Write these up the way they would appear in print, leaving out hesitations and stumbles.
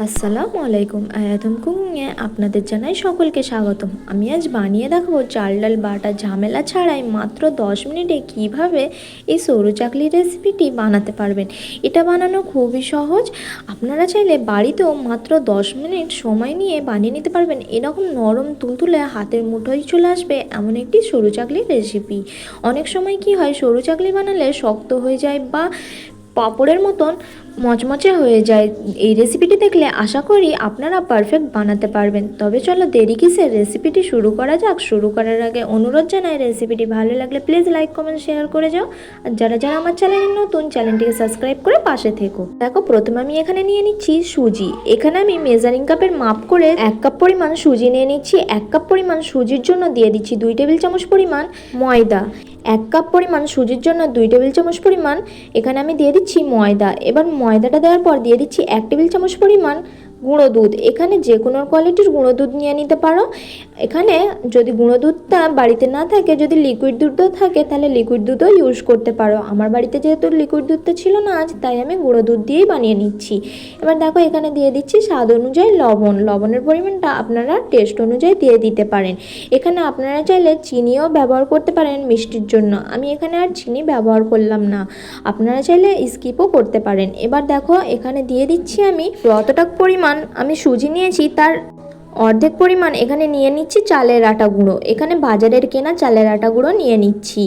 আসসালামু আলাইকুম। আয়াতম কুকিংয়ে আপনাদের জানাই সকলকে স্বাগতম। আমি আজ বানিয়ে দেখাবো চাল ডাল বাটা ঝামেলা ছাড়াই মাত্র 10 মিনিটে কিভাবে এই সরু চাকলির রেসিপিটি বানাতে পারবেন। এটা বানানো খুবই সহজ। আপনারা চাইলে বাড়িতেও মাত্র 10 মিনিট সময় নিয়ে বানিয়ে নিতে পারবেন এরকম নরম তুলতুলে হাতের মুঠোয় চলে আসবে এমন একটি সরু চাকলির রেসিপি। অনেক সময় কি হয়, সরু চাকলি বানালে শক্ত হয়ে যায় বা পাঁপড়ের মতন মচমচে হয়ে যায়। এই রেসিপিটি দেখলে আশা করি আপনারা পারফেক্ট বানাতে পারবেন। তবে চলো দেরি কিসের, রেসিপিটি শুরু করা যাক। শুরু করার আগে অনুরোধ জানাই, রেসিপিটি ভালো লাগলে প্লিজ লাইক কমেন্ট শেয়ার করে যাও। আর যারা যারা আমার চ্যানেলে নতুন, চ্যানেলটিকে সাবস্ক্রাইব করে পাশে থেকো। দেখো, প্রথমে আমি এখানে নিয়ে নিচ্ছি সুজি। এখানে আমি মেজারিং কাপের মাপ করে 1 কাপ পরিমাণ সুজি নিয়ে নিচ্ছি। 1 কাপ পরিমাণ সুজির জন্য দিয়ে দিচ্ছি 2 টেবিল চামচ পরিমাণ ময়দা। 1 কাপ পরিমাণ সুজির জন্য 2 টেবিল চামচ পরিমাণ এখানে আমি দিয়ে দিচ্ছি ময়দা। এবার ময়দাটা দেওয়ার পর দিয়ে দিচ্ছি 1 টেবিল চামচ পরিমাণ গুঁড়ো দুধ। এখানে যে কোনো কোয়ালিটির গুঁড়ো দুধ নিয়ে নিতে পারো। এখানে যদি গুঁড়ো দুধটা বাড়িতে না থাকে, যদি লিকুইড দুধও থাকে তাহলে লিকুইড দুধও ইউজ করতে পারো। আমার বাড়িতে যেহেতু লিকুইড দুধটা ছিল না আজ, তাই আমি গুঁড়ো দুধ দিয়েই বানিয়ে নিচ্ছি। এবার দেখো, এখানে দিয়ে দিচ্ছি স্বাদ অনুযায়ী লবণ। লবণের পরিমাণটা আপনারা টেস্ট অনুযায়ী দিয়ে দিতে পারেন। এখানে আপনারা চাইলে চিনিও ব্যবহার করতে পারেন মিষ্টির জন্য। আমি এখানে আর চিনি ব্যবহার করলাম না, আপনারা চাইলে স্কিপও করতে পারেন। এবার দেখো, এখানে দিয়ে দিচ্ছি আমি যতটা পরিমাণ আমি সুজি নিয়েছি তার অর্ধেক পরিমাণ এখানে নিয়ে নিচ্ছি চালের আটা গুঁড়ো। এখানে বাজারের কেনা চালের আটা গুঁড়ো নিয়ে নিচ্ছি।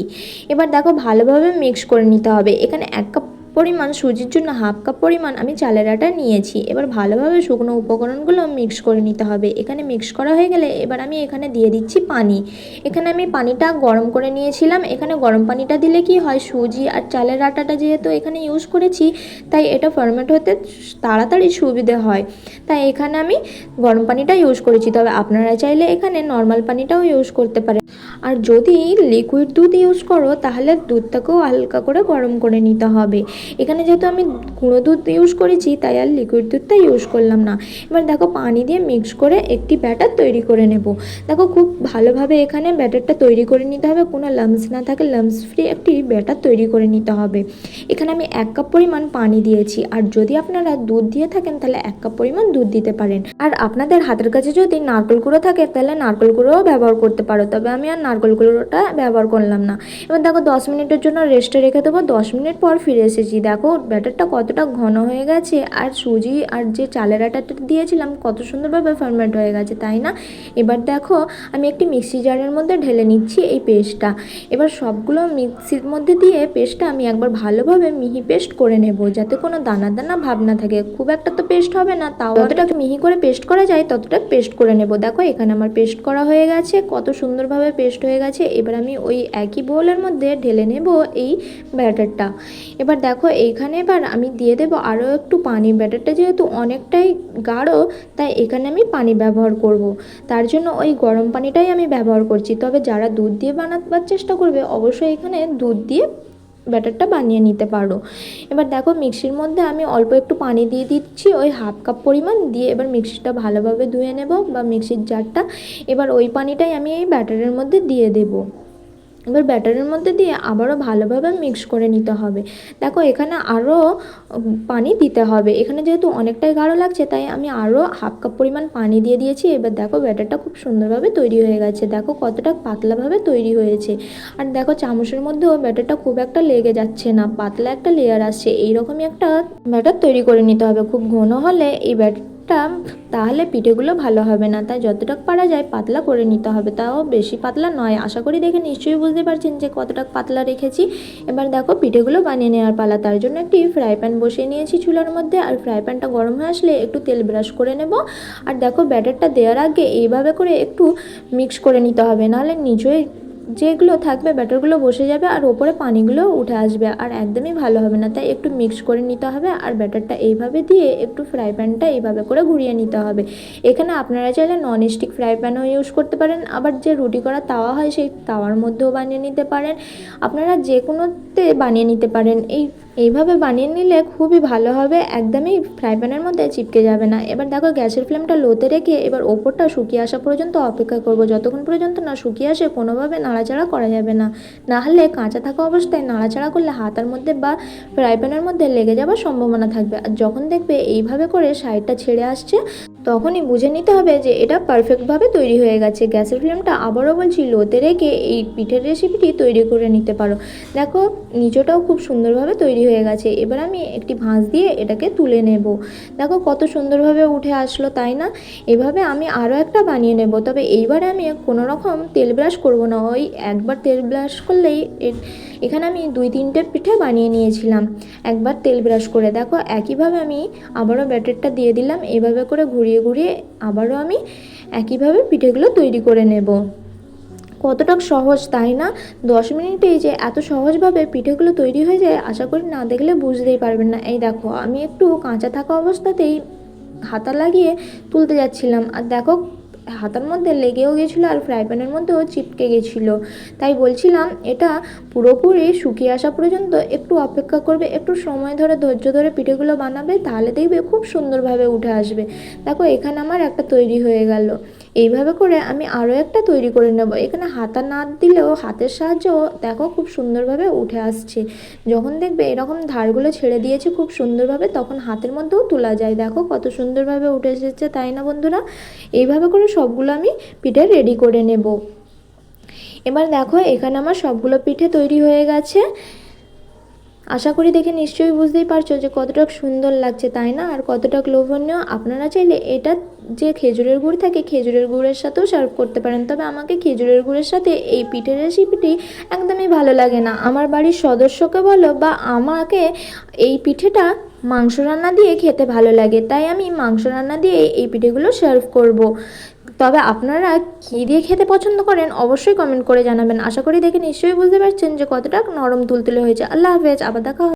এবার দেখো, ভালোভাবে মিক্স করে নিতে হবে। এখানে 1 কাপ পরিমাণ সুজির জন্য 1/2 কাপ পরিমাণ আমি চালের আটা নিয়েছি। এবার ভালোভাবে শুকনো উপকরণগুলো মিক্স করে নিতে হবে। এখানে মিক্স করা হয়ে গেলে এবার আমি এখানে দিয়ে দিচ্ছি পানি। এখানে আমি পানিটা গরম করে নিয়েছিলাম। এখানে গরম পানিটা দিলে কি হয়, সুজি আর চালের আটাটা যেহেতু এখানে ইউজ করেছি, তাই এটা ফার্মেন্ট হতে তাড়াতাড়ি সুবিধে হয়। তাই এখানে আমি গরম পানিটা ইউজ করেছি। তবে আপনারা চাইলে এখানে নর্মাল পানিটাও ইউজ করতে পারেন। আর যদি লিকুইড দুধ ইউজ করো তাহলে দুধটাকেও হালকা করে গরম করে নিতে হবে। এখানে যেহেতু আমি গুঁড়ো দুধ ইউজ করেছি, তাই আর লিকুইড দুধটা ইউজ করলাম না। এবার দেখো, পানি দিয়ে মিক্স করে একটি ব্যাটার তৈরি করে নেব। দেখো, খুব ভালোভাবে এখানে ব্যাটারটা তৈরি করে নিতে হবে। কোনো লাম্পস না থাকে, লাম্পস ফ্রি একটি ব্যাটার তৈরি করে নিতে হবে। এখানে আমি 1 কাপ পরিমাণ পানি দিয়েছি। আর যদি আপনারা দুধ দিয়ে থাকেন তাহলে 1 কাপ পরিমাণ দুধ দিতে পারেন। আর আপনাদের হাতের কাছে যদি নারকেল গুঁড়ো থাকে তাহলে নারকেল গুঁড়োও ব্যবহার করতে পারো। তবে আমি আর নারকেল গুঁড়োটা ব্যবহার করলাম না। এবার দেখো, 10 মিনিটের জন্য রেস্টে রেখে দেবো। 10 মিনিট পর ফিরে এসেছি। দেখো, ব্যাটারটা কতটা ঘন হয়ে গেছে, আর সুজি আর যে চালের আটাটা দিয়েছিলাম কত সুন্দরভাবে ফার্মেন্ট হয়ে গেছে, তাই না? এবার দেখো, আমি একটি মিক্সি জারের মধ্যে ঢেলে নিচ্ছি এই পেস্টটা। এবার সবগুলো মিক্সির মধ্যে দিয়ে পেস্টটা আমি একবার ভালোভাবে মিহি পেস্ট করে নেব, যাতে কোনো দানা দানা ভাব না থাকে। খুব একটা তো পেস্ট হবে না, তাও যতটা মিহি করে পেস্ট করা যায় ততটা পেস্ট করে নেব। দেখো, এখানে আমার পেস্ট করা হয়ে গেছে, কত সুন্দরভাবে পেস্ট হয়ে গেছে। এবার আমি ওই একই বোলের মধ্যে ঢেলে নেব এই ব্যাটারটা। এবার দেখো, এইখানে এবার আমি দিয়ে দেব আরও একটু পানি। ব্যাটারটা যেহেতু অনেকটাই গাঢ়, তাই এখানে আমি পানি ব্যবহার করব। তার জন্য ওই গরম পানিটাই আমি ব্যবহার করছি। তবে যারা দুধ দিয়ে বানাবার চেষ্টা করবে, অবশ্যই এখানে দুধ দিয়ে ব্যাটারটা বানিয়ে নিতে পারো। এবার দেখো, মিক্সির মধ্যে আমি অল্প একটু পানি দিয়ে দিচ্ছি, ওই 1/2 কাপ পরিমাণ দিয়ে। এবার মিক্সিটা ভালোভাবে ধুয়ে নেব, বা মিক্সির জারটা। এবার ওই পানিটাই আমি এই ব্যাটারের মধ্যে দিয়ে দেবো। এবার ব্যাটারের মধ্যে দিয়ে আবারও ভালোভাবে মিক্স করে নিতে হবে। দেখো, এখানে আরও পানি দিতে হবে। এখানে যেহেতু অনেকটাই গাঢ় লাগছে, তাই আমি আরও 1/2 কাপ পরিমাণ পানি দিয়ে দিয়েছি। এবার দেখো, ব্যাটারটা খুব সুন্দরভাবে তৈরি হয়ে গেছে। দেখো কতটা পাতলাভাবে তৈরি হয়েছে। আর দেখো, চামচের মধ্যেও ব্যাটারটা খুব একটা লেগে যাচ্ছে না, পাতলা একটা লেয়ার আসছে। এইরকমই একটা ব্যাটার তৈরি করে নিতে হবে। খুব ঘন হলে এই ব্যাটার তাহলে পিঠেগুলো ভালো হবে না, তাই যতটা পারা যায় পাতলা করে নিতে হবে। তাও বেশি পাতলা নয়। আশা করি দেখে নিশ্চয়ই বুঝতে পারছেন যে কতটা পাতলা রেখেছি। এবার দেখো, পিঠেগুলো বানিয়ে নেওয়ার পালা। তার জন্য একটি ফ্রাই প্যান বসিয়ে নিয়েছি চুলার মধ্যে। আর ফ্রাই প্যানটা গরম হয়ে আসলে একটু তেল ব্রাশ করে নেব। আর দেখো, ব্যাটারটা দেওয়ার আগে এইভাবে করে একটু মিক্স করে নিতে হবে, নাহলে নিচে যেগুলো থাকবে ব্যাটারগুলো বসে যাবে আর ওপরে পানিগুলো উঠে আসবে, আর একদমই ভালো হবে না। তাই একটু মিক্স করে নিতে হবে। আর ব্যাটারটা এইভাবে দিয়ে একটু ফ্রাই প্যানটা এইভাবে করে ঘুরিয়ে নিতে হবে। এখানে আপনারা চাইলে নন স্টিক ফ্রাই প্যানও ইউজ করতে পারেন, আবার যে রুটি করা তাওয়া হয় সেই তাওয়ার মধ্যেও বানিয়ে নিতে পারেন। আপনারা যে কোনোতে বানিয়ে নিতে পারেন। এই এইভাবে বানিয়ে নিলে খুবই ভালো হবে, একদমই ফ্রাই প্যানের মধ্যে চিপকে যাবে না। এবার দেখো গ্যাসের ফ্লেমটা লোতে রেখে এবার ওপরটা শুকিয়ে আসা পর্যন্ত অপেক্ষা করব। যতক্ষণ পর্যন্ত না শুকিয়ে আসে কোনোভাবে নাড়াচাড়া করা যাবে না, না হলে কাঁচা থাকা অবস্থায় নাড়াচাড়া করলে হাতার মধ্যে বা ফ্রাই প্যানের মধ্যে লেগে যাওয়ার সম্ভাবনা থাকবে। আর যখন দেখবে এইভাবে করে সাইডটা ছেড়ে আসছে তখনই বুঝে নিতে হবে যে এটা পারফেক্টভাবে তৈরি হয়ে গেছে। গ্যাসের ফ্লেমটা আবারও বলছি লোতে রেখে এই পিঠের রেসিপিটি তৈরি করে নিতে পারো। দেখো নিচটাও খুব সুন্দরভাবে তৈরি হয়ে গেছে। এবার আমি একটি ভাঁজ দিয়ে এটাকে তুলে নেব। দেখো কত সুন্দরভাবে উঠে আসলো, তাই না? এভাবে আমি আরও একটা বানিয়ে নেব, তবে এইবারে আমি কোনো রকম তেল ব্রাশ করব না। ওই একবার তেল ব্রাশ করলেই এখানে আমি 2-3টে পিঠে বানিয়ে নিয়েছিলাম একবার তেল ব্রাশ করে। দেখো একইভাবে আমি আবারও ব্যাটারটা দিয়ে দিলাম, এভাবে করে ঘুরিয়ে ঘুরিয়ে আবারও আমি একইভাবে পিঠেগুলো তৈরি করে নেব। কতটা সহজ, তাই না? 10 মিনিটেই যে এত সহজভাবে পিঠেগুলো তৈরি হয়ে যায় আশা করি না দেখলে বুঝতেই পারবেন না। এই দেখো আমি একটু কাঁচা থাকা অবস্থাতেই হাতা লাগিয়ে তুলতে যাচ্ছিলাম, আর দেখো হাতার মধ্যে লেগেও গেছিলো আর ফ্রাই প্যানের মধ্যেও চিপকে গেছিলো। তাই বলছিলাম এটা পুরোপুরি শুকিয়ে আসা পর্যন্ত একটু অপেক্ষা করবে, একটু সময় ধরে ধৈর্য ধরে পিঠেগুলো বানাবে, তাহলে দেখবে খুব সুন্দরভাবে উঠে আসবে। দেখো এখানে আমার একটা তৈরি হয়ে গেল। এইভাবে করে আমি আরও একটা তৈরি করে নেব। এখানে হাতা না দিলেও হাতের সাহায্যেও দেখো খুব সুন্দরভাবে উঠে আসছে। যখন দেখবে এরকম ধারগুলো ছেড়ে দিয়েছে খুব সুন্দরভাবে, তখন হাতের মধ্যেও তোলা যায়। দেখো কত সুন্দরভাবে উঠে এসেছে, তাই না বন্ধুরা? এইভাবে করে সবগুলো আমি পিঠে রেডি করে নেব। এবার দেখো এখানে আমার সবগুলো পিঠে তৈরি হয়ে গেছে। আশা করি দেখে নিশ্চয়ই বুঝতেই পারছো যে কতটা সুন্দর লাগছে, তাই না? আর কতটা লোভনীয়। আপনারা চাইলে এটা যে খেজুরের গুড় থাকে খেজুরের গুড়ের সাথেও সার্ভ করতে পারেন, তবে আমাকে খেজুরের গুড়ের সাথে এই পিঠের রেসিপিটি একদমই ভালো লাগে না। আমার বাড়ির সদস্যকে বলো বা আমাকে এই পিঠেটা মাংস রান্না দিয়ে খেতে ভালো লাগে, তাই আমি মাংস রান্না দিয়ে এই পিঠেগুলো সার্ভ করব। তবে আপনারা কী দিয়ে খেতে পছন্দ করেন অবশ্যই কমেন্ট করে জানাবেন। আশা করি দেখে নিশ্চয়ই বুঝতে পারছেন যে কতটা নরম তুলতুলে হয়েছে। আল্লাহ হাফেজ, আবার দেখা হবে।